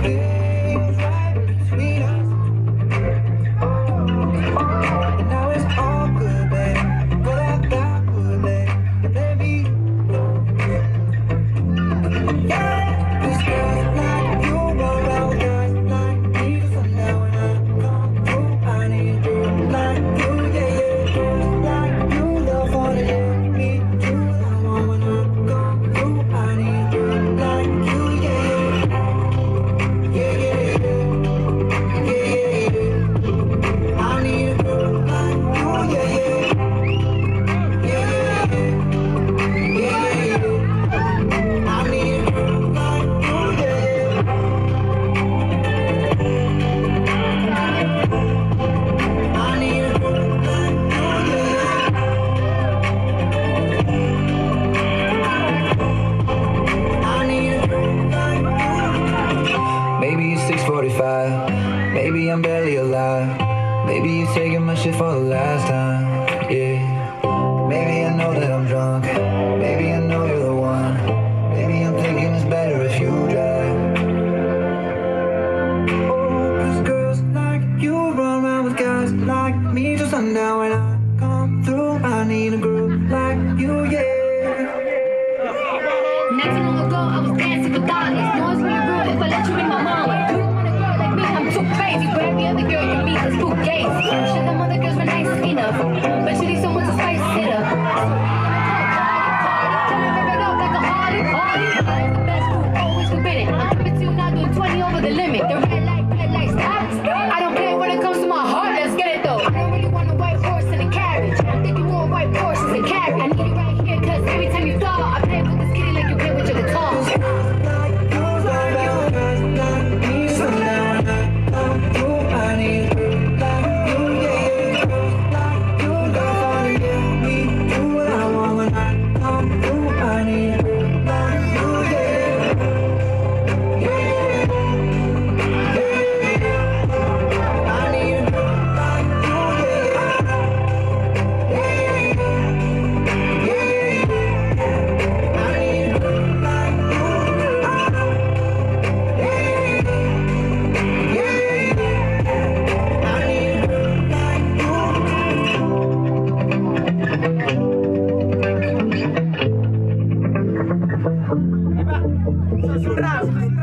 things right between us. And now it's all good, babe. But I got good, babe. Baby, yeah. This girl's like you, but I was just like me. Just now when I come through, I need a girl like you, yeah, yeah. Girls like you, love all the yeah. Me too, I want when I come through. I need a girl like you, yeah, yeah. Yeah, yeah, yeah. Yeah, yeah, yeah. I need a girl like you, yeah, yeah. Yeah, yeah, yeah. Yeah, yeah, yeah. I need a girl like you, yeah, yeah. I need a girl like you, yeah, yeah. I need a girl like you. Maybe it's 6:45. Maybe I'm barely alive. Maybe you're taking my shit for the last time. Yeah. Maybe I know that I'm drunk. Maybe I know you're the one. Maybe I'm thinking it's better if you drive. Oh, 'cause girls like you run around with guys like me. Just now when I come through, I need a girl like you, yeah. Not too long ago, I was dancing for dollars. No, it's really real if I let you in my mind. You don't want a girl like me, I'm too crazy. But every other girl you meet is too gay. Sure, them other girls were nice enough, but you need someone to spice it up. Rev it up like a Harley. The best food, always forbidden. I'm coming to you now, doing 20 over the limit. The red light, stop. I don't play when it comes to my heart. Let's get it though. I don't really want a white horse in a carriage. I think you want white horses and carriage. I need you right here, 'cause every time you fall, I play with this kitty like you play with your guitar. Susurrar.